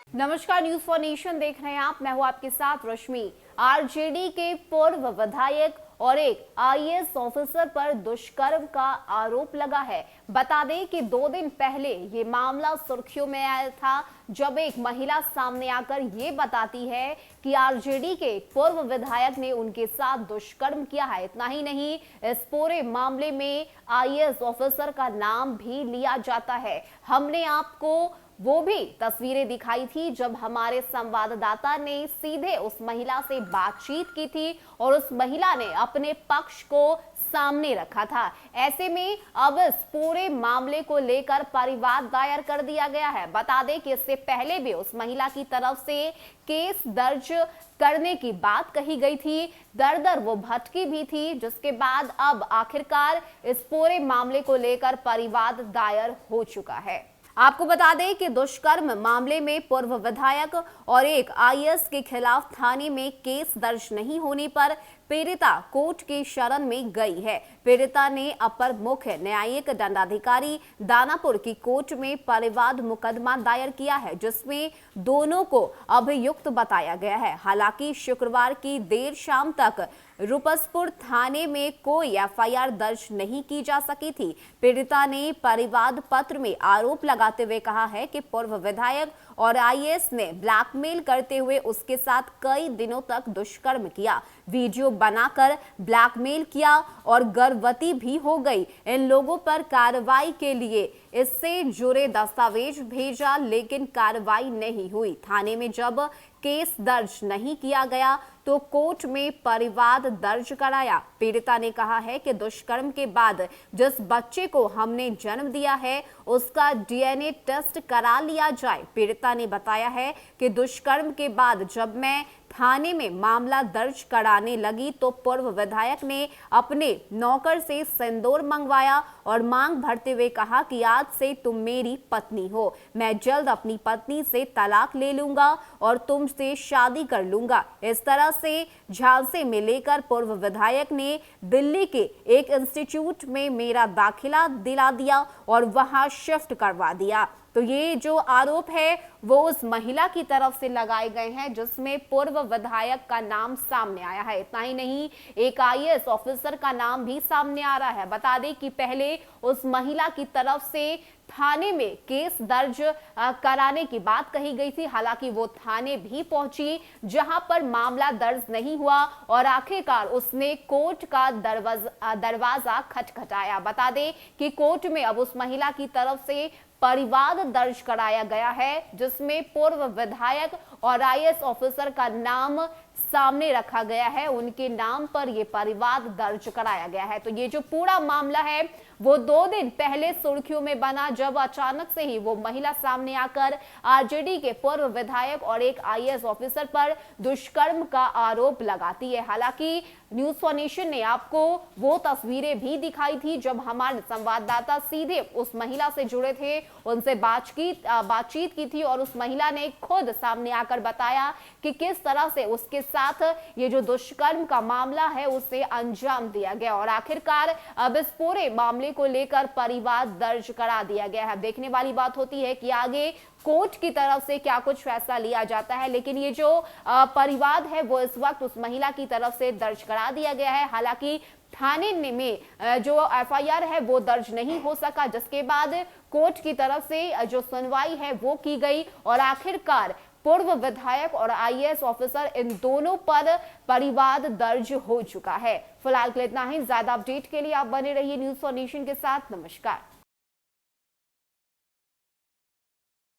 नमस्कार, news for nation देख रहे हैं आप। मैं हूं आपके साथ रश्मि। आरजेडी के पूर्व विधायक और एक आईएएस ऑफिसर पर दुष्कर्म का आरोप लगा है। बता दें कि 2 दिन पहले ये मामला सुर्खियों में आया था, जब एक महिला सामने आकर ये बताती है कि आरजेडी के पूर्व विधायक ने उनके साथ दुष्कर्म किया है। इतना ही नहीं, इस पूरे मामले में आईएएस ऑफिसर का नाम भी लिया जाता है। हमने आपको वो भी तस्वीरें दिखाई थी जब हमारे संवाददाता ने सीधे उस महिला से बातचीत की थी और उस महिला ने अपने पक्ष को सामने रखा था। ऐसे में अब इस पूरे मामले को लेकर परिवाद दायर कर दिया गया है। बता दें कि इससे पहले भी उस महिला की तरफ से केस दर्ज करने की बात कही गई थी। दर दर वो भटकी भी थी, जिसके बाद अब आखिरकार इस पूरे मामले को लेकर परिवाद दायर हो चुका है। आपको बता दें कि दुष्कर्म मामले में पूर्व विधायक और एक आईएएस के खिलाफ थाने में केस दर्ज नहीं होने पर पीड़िता कोर्ट की शरण में गई है। पीड़िता ने अपर मुख्य न्यायिक दंडाधिकारी दानापुर की कोर्ट में परिवाद मुकदमा दायर किया है, जिसमें दोनों को अभियुक्त बताया गया है। हालांकि शुक्रवार की देर शाम तक रुपसपुर थाने में कोई एफआईआर दर्ज नहीं की जा सकी थी। पीड़िता ने परिवाद पत्र में आरोप लगाते हुए कहा है कि पूर्व विधायक और आईएएस ने ब्लैकमेल करते हुए उसके साथ कई दिनों तक दुष्कर्म किया, वीडियो बनाकर ब्लैकमेल किया और गर्भवती भी हो गई। इन लोगों पर कार्रवाई के लिए इससे जुड़े दस्तावेज भेजा, लेकिन कार्रवाई नहीं हुई। थाने में जब केस दर्ज नहीं किया गया तो कोर्ट में परिवाद दर्ज कराया। पीड़िता ने कहा है कि दुष्कर्म के बाद जिस बच्चे को हमने जन्म दिया है उसका डीएनए टेस्ट करा लिया जाए। पीड़िता ने बताया है कि दुष्कर्म के बाद जब मैं थाने में मामला दर्ज कराने लगी तो पूर्व विधायक ने अपने नौकर से सिंदूर मंगवाया और मांग भरते हुए कहा कि आज से तुम मेरी पत्नी हो, मैं जल्द अपनी पत्नी से तलाक ले लूंगा और तुमसे शादी कर लूंगा। इस तरह से झांसे में लेकर पूर्व विधायक ने दिल्ली के एक इंस्टीट्यूट में मेरा दाखिला दिला दिया और वहां शिफ्ट करवा दिया। तो ये जो आरोप है वो उस महिला की तरफ से लगाए गए हैं, जिसमें पूर्व विधायक का नाम सामने आया है। इतना ही नहीं, एक आईएएस ऑफिसर का नाम भी सामने आ रहा है। बता दें कि पहले उस महिला की तरफ से थाने में केस दर्ज कराने की बात कही गई थी। हालांकि वो थाने भी पहुंची, जहां पर मामला दर्ज नहीं हुआ और आखिरकार उसने कोर्ट का दरवाजा खटखटाया। बता दें कि कोर्ट में अब उस महिला की तरफ से परिवाद दर्ज कराया गया है, जिसमें पूर्व विधायक और आईएएस ऑफिसर का नाम सामने रखा गया है। उनके नाम पर यह परिवाद दर्ज कराया गया है। तो ये जो पूरा मामला है वो 2 दिन पहले सुर्खियों में बना, जब अचानक से ही वो महिला सामने आकर आरजेडी के पूर्व विधायक और एक आईएएस ऑफिसर पर दुष्कर्म का आरोप लगाती है। हालांकि न्यूज फॉर नेशन ने आपको वो तस्वीरें भी दिखाई थी जब हमारे संवाददाता सीधे उस महिला से जुड़े थे, उनसे बातचीत की थी और उस महिला ने खुद सामने आकर बताया कि किस तरह से उसके साथ ये जो दुष्कर्म का मामला है उसे अंजाम दिया गया और आखिरकार अब इस पूरे मामले को लेकर परिवाद दर्ज करा दिया गया है। देखने वाली बात होती है कि आगे कोर्ट की तरफ से क्या कुछ फैसला लिया जाता है, लेकिन ये जो परिवाद है वो इस वक्त उस महिला की तरफ से दर्ज करा दिया गया है। हालांकि थाने में जो एफआईआर है वो दर्ज नहीं हो सका, जिसके बाद कोर्ट की तरफ से जो सुनवाई है वो की गई और आखिरकार पूर्व विधायक और आईएएस ऑफिसर इन दोनों पर परिवाद दर्ज हो चुका है। फिलहाल के लिए इतना ही। ज्यादा अपडेट के लिए आप बने रहिए न्यूज फॉर नेशन के साथ। नमस्कार।